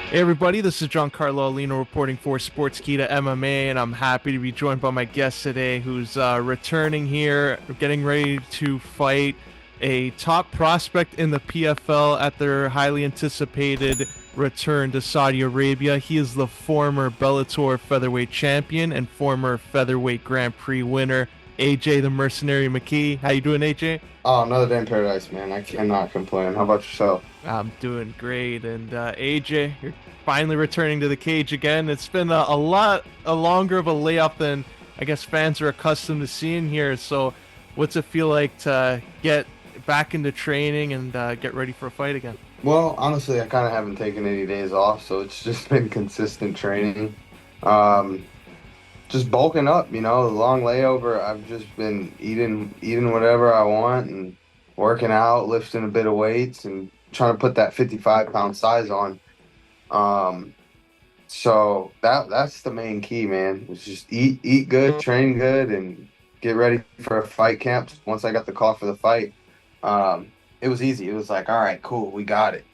Hey everybody, this is Giancarlo Alino reporting for Sportskeeda MMA, and I'm happy to be joined by my guest today, who's returning here, getting ready to fight a top prospect in the PFL at their highly anticipated return to Saudi Arabia. He is the former Bellator featherweight champion and former featherweight Grand Prix winner, AJ the Mercenary McKee. How you doing, AJ? Oh, another day in paradise, man. I cannot complain. How about yourself? I'm doing great. And AJ, you're finally returning to the cage again. It's been a longer of a layoff than I guess fans are accustomed to seeing here. So, what's it feel like to get back into training and get ready for a fight again? Well, honestly, I kind of haven't taken any days off, so it's just been consistent training. Um, just bulking up, long layover. I've just been eating whatever I want and working out, lifting a bit of weights and trying to put that 55-pound size on. Um, so that's the main key, man. It's just eat good, train good, and get ready for a fight camp. Once I got the call for the fight, it was easy. It was like, all right, cool, we got it.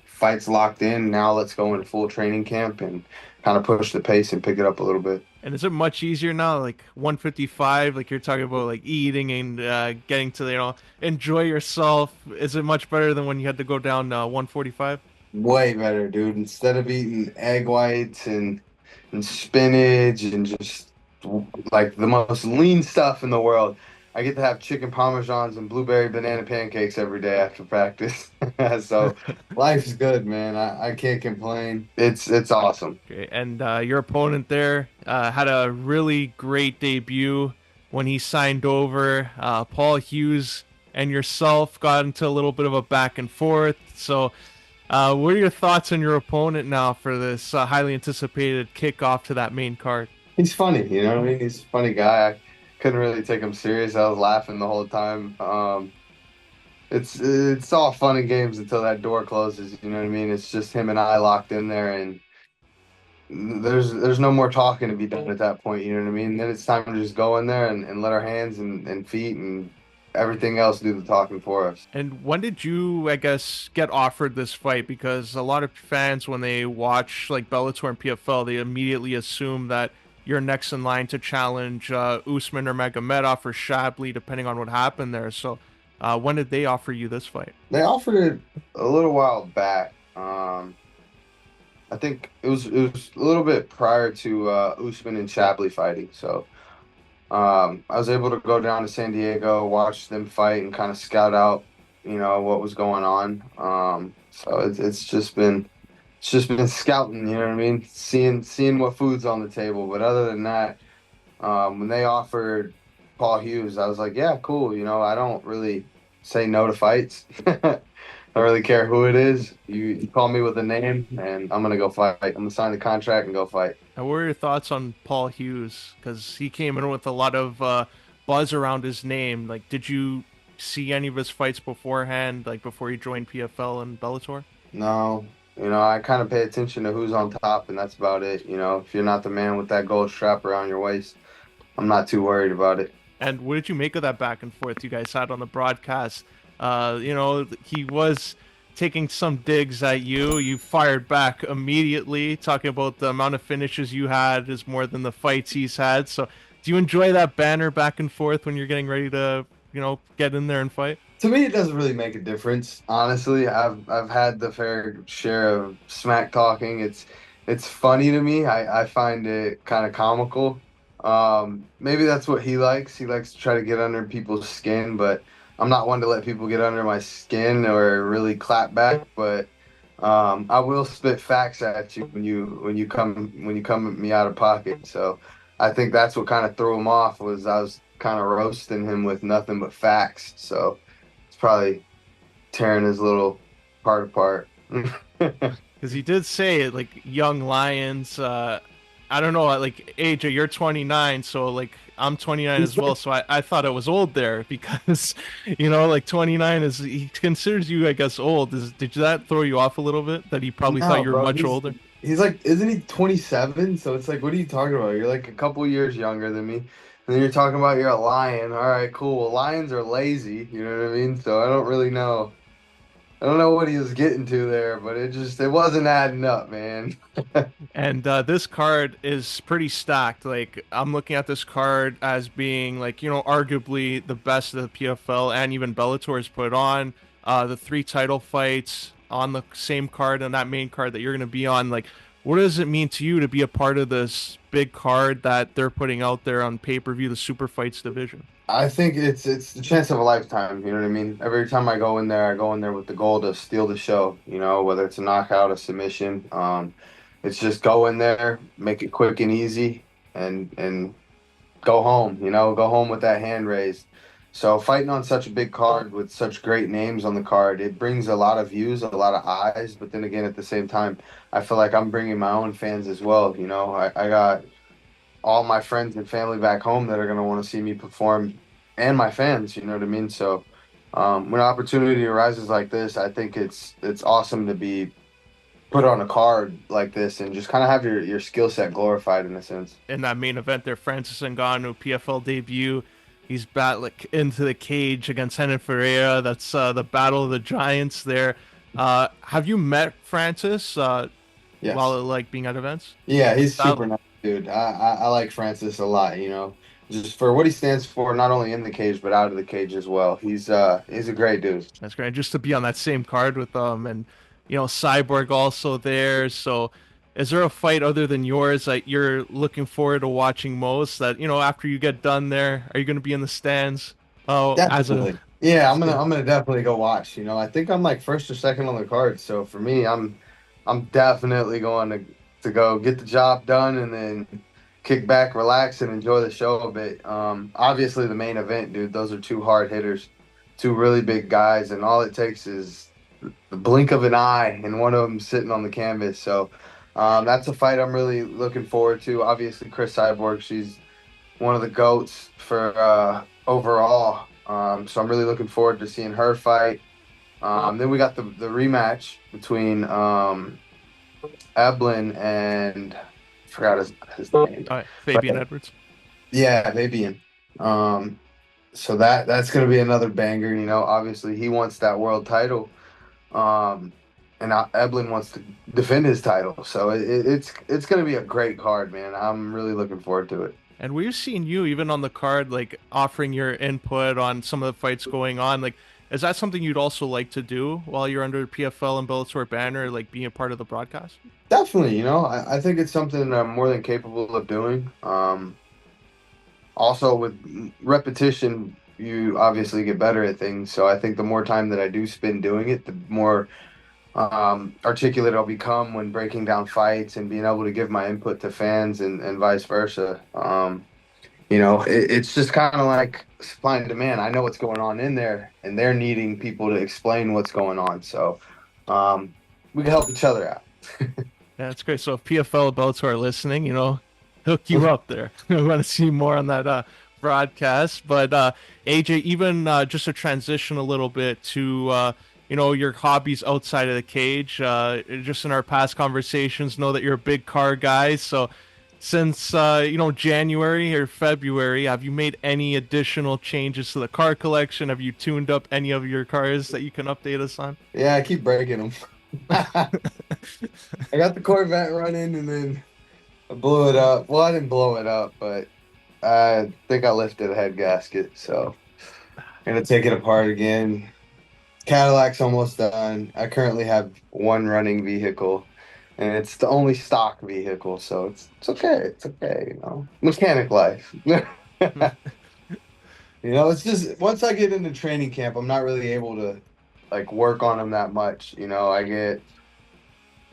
Fight's locked in. Now let's go into full training camp and kind of push the pace and pick it up a little bit. And is it much easier now, like 155, like you're talking about, like eating and getting to, enjoy yourself? Is it much better than when you had to go down 145? Way better, dude. Instead of eating egg whites and spinach and just like the most lean stuff in the world, I get to have chicken parmesans and blueberry banana pancakes every day after practice. So life's good, man. I can't complain. It's awesome. Okay, and your opponent there had a really great debut when he signed over. Paul Hughes and yourself got into a little bit of a back and forth. So, what are your thoughts on your opponent now for this highly anticipated kickoff to that main card? He's funny, you know what I mean? He's a funny guy. I couldn't really take him serious. I was laughing the whole time. It's all fun and games until that door closes. You know what I mean? It's just him and I locked in there, and there's no more talking to be done at that point. You know what I mean? Then it's time to just go in there and let our hands and feet and everything else do the talking for us. And when did you, I guess, get offered this fight? Because a lot of fans, when they watch like Bellator and PFL, they immediately assume that you're next in line to challenge Usman or Nurmagomedov or Shabley, depending on what happened there. So, when did they offer you this fight? They offered it a little while back. I think it was a little bit prior to Usman and Shabley fighting. So I was able to go down to San Diego, watch them fight, and kind of scout out, what was going on. So it's just been scouting. You know what I mean? Seeing what food's on the table. But other than that, when they offered Paul Hughes, I was like, yeah, cool. I don't really say no to fights. I don't really care who it is. You call me with a name, and I'm gonna go fight. I'm gonna sign the contract and go fight. And what are your thoughts on Paul Hughes? Because he came in with a lot of buzz around his name. Like, did you see any of his fights beforehand, like before he joined PFL and Bellator? No, I kind of pay attention to who's on top, and that's about it. If you're not the man with that gold strap around your waist, I'm not too worried about it. And what did you make of that back and forth you guys had on the broadcast? He was taking some digs at you. You fired back immediately, talking about the amount of finishes you had is more than the fights he's had. So, do you enjoy that banner back and forth when you're getting ready to, get in there and fight? To me, it doesn't really make a difference. Honestly, I've had the fair share of smack talking. It's funny to me. I find it kind of comical. Maybe that's what he likes. He likes to try to get under people's skin, but I'm not one to let people get under my skin or really clap back. But I will spit facts at you when you come at me out of pocket. So I think that's what kind of threw him off was I was kind of roasting him with nothing but facts. So it's probably tearing his little heart apart. Because he did say it, like young lions. I don't know, like AJ, you're 29, so like I'm 29 as well. So I thought it was old there because, like 29 is he considers you, I guess, old. Did that throw you off a little bit that he probably thought No, you were bro. much He's older? he's like, isn't he 27? So it's like, what are you talking about? You're like a couple years younger than me. And then you're talking about you're a lion. All right, cool. Well, lions are lazy. You know what I mean? So I don't really know. I don't know what he was getting to there, but it wasn't adding up, man. And this card is pretty stacked. Like I'm looking at this card as being like arguably the best of the PFL and even Bellator's put on. The three title fights on the same card and that main card that you're going to be on. Like, what does it mean to you to be a part of this big card that they're putting out there on pay per view, the super fights division? I think it's the chance of a lifetime. You know what I mean? Every time I go in there, I go in there with the goal to steal the show. You know, whether it's a knockout, a submission. It's just go in there, make it quick and easy, and go home. You know, go home with that hand raised. So fighting on such a big card with such great names on the card, it brings a lot of views, a lot of eyes. But then again, at the same time, I feel like I'm bringing my own fans as well. You know, I got all my friends and family back home that are going to want to see me perform and my fans, you know what I mean? So when an opportunity arises like this, I think it's awesome to be put on a card like this and just kind of have your skill set glorified in a sense. In that main event there, Francis Ngannou PFL debut. He's battling into the cage against Renan Ferreira. That's the battle of the giants there. Have you met Francis Yes. while like being at events? Yeah, he's That, super nice, dude. I like Francis a lot, you know, just for what he stands for, not only in the cage, but out of the cage as well. He's a great dude. that's great. Just to be on that same card with and Cyborg also there. So, is there a fight other than yours that you're looking forward to watching most? That after you get done there, are you going to be in the stands? Oh, as a Definitely. Yeah, I'm gonna definitely go watch. You know, I think I'm like first or second on the card. So for me, I'm definitely going to go get the job done and then kick back, relax, and enjoy the show a bit. Obviously the main event, dude. Those are two hard hitters, two really big guys, and all it takes is the blink of an eye, and one of them sitting on the canvas. So that's a fight I'm really looking forward to. Obviously, Chris Cyborg, she's one of the goats for overall. So I'm really looking forward to seeing her fight. Then we got the rematch between Eblin and I forgot his name. all right, But Fabian Edwards. yeah, Fabian. So that's gonna be another banger. You know, obviously he wants that world title. And Eblin wants to defend his title. So it's gonna be a great card, man. I'm really looking forward to it. And we've seen you even on the card, like offering your input on some of the fights going on. Like, is that something you'd also like to do while you're under the PFL and Bellator banner, like being a part of the broadcast? Definitely, you know, I think it's something that I'm more than capable of doing. Also, with repetition, you obviously get better at things. So I think the more time that I do spend doing it, the more articulate I'll become when breaking down fights and being able to give my input to fans and vice versa. You know, it's just kind of like supply and demand. I know what's going on in there, and they're needing people to explain what's going on. So we can help each other out. Yeah, that's great. So if PFL and Bellator are listening, hook you up there. I want to see more on that broadcast. But AJ, even just to transition a little bit to your hobbies outside of the cage. Just in our past conversations, know that you're a big car guy. So since January or February, have you made any additional changes to the car collection? Have you tuned up any of your cars that you can update us on? Yeah, I keep breaking them. I got the Corvette running, and then I blew it up. Well, I didn't blow it up, but I think I lifted a head gasket. So I'm gonna take it apart again. Cadillac's almost done. I currently have one running vehicle, and it's the only stock vehicle, so it's okay. It's okay, you know. Mechanic life. You know, it's just once I get into training camp, I'm not really able to like work on them that much. You know, I get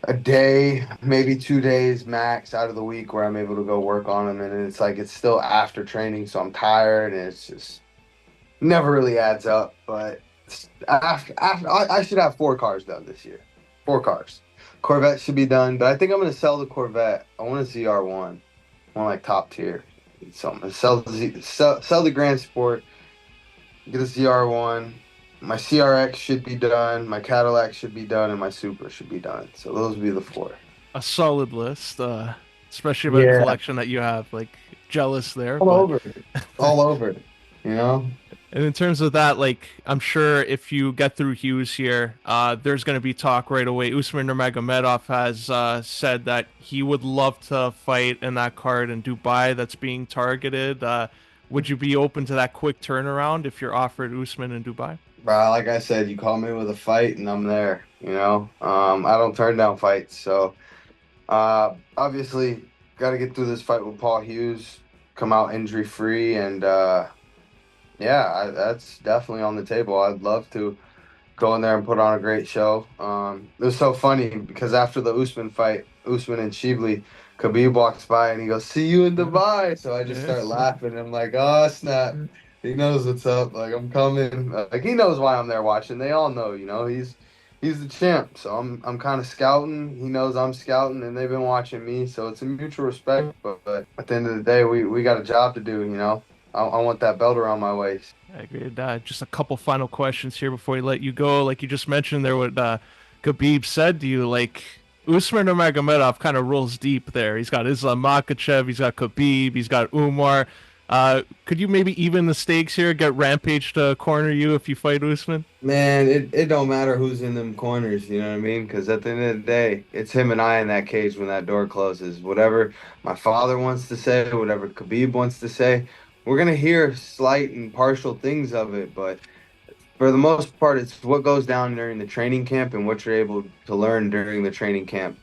a day, maybe 2 days max out of the week where I'm able to go work on them, and it's like it's still after training, so I'm tired, and it's just never really adds up. But after I should have 4 cars done this year. 4 cars. Corvette should be done, but I think I'm gonna sell the Corvette. I want a ZR1, one like top tier. So I'm gonna sell the Grand Sport, get a ZR1. My CRX should be done, my Cadillac should be done, and my Super should be done. So those would be the 4. A solid list, especially about the collection that you have. Like jealous there, All but over it. All over it. You know? And in terms of that, like, I'm sure if you get through Hughes here, there's going to be talk right away. Usman Nurmagomedov has said that he would love to fight in that card in Dubai that's being targeted. Would you be open to that quick turnaround if you're offered Usman in Dubai? Bro, like I said, you call me with a fight and I'm there, you know? I don't turn down fights. So, obviously, got to get through this fight with Paul Hughes, come out injury free, and yeah, that's definitely on the table. I'd love to go in there and put on a great show. It was so funny because after the Usman fight, Usman and Shibli, Khabib walks by and he goes, "See you in Dubai." So I just start Yes. laughing. I'm like, "Oh snap!" He knows what's up. Like I'm coming. Like he knows why I'm there watching. They all know, you know. He's the champ. So I'm kind of scouting. He knows I'm scouting, and they've been watching me. So it's a mutual respect. But at the end of the day, we got a job to do. You know. I want that belt around my waist. I agree. Just a couple final questions here before we let you go. Like you just mentioned there, what Khabib said to you, like Usman Nurmagomedov kind of rolls deep there. He's got Islam Makhachev, he's got Khabib, he's got Umar. Could you maybe even the stakes here, get Rampage to corner you if you fight Usman? Man, it don't matter who's in them corners, you know what I mean? Because at the end of the day, it's him and I in that cage when that door closes. Whatever my father wants to say, whatever Khabib wants to say, we're gonna hear slight and partial things of it, but for the most part, it's what goes down during the training camp and what you're able to learn during the training camp.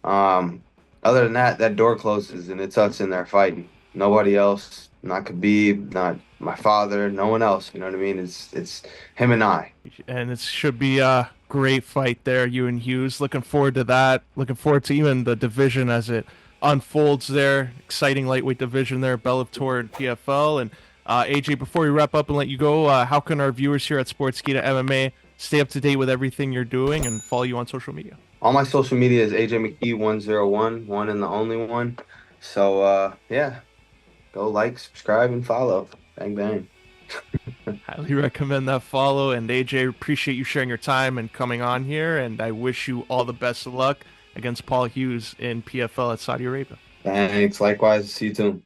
Um, Other than that, that door closes and it's us in there fighting. Nobody else, not Khabib, not my father, no one else. You know what I mean? It's him and I. And it should be a great fight there, you and Hughes. Looking forward to that. Looking forward to even the division as it unfolds there. Exciting lightweight division there, Bellator and PFL. And AJ, before we wrap up and let you go, how can our viewers here at Sportskeeda MMA stay up to date with everything you're doing and follow you on social media? All my social media is AJ McKee 101, one and the only one. So yeah, go like, subscribe, and follow. Bang bang. Highly recommend that follow. And AJ, appreciate you sharing your time and coming on here. And I wish you all the best of luck against Paul Hughes in PFL at Saudi Arabia. Thanks. Likewise. See you soon.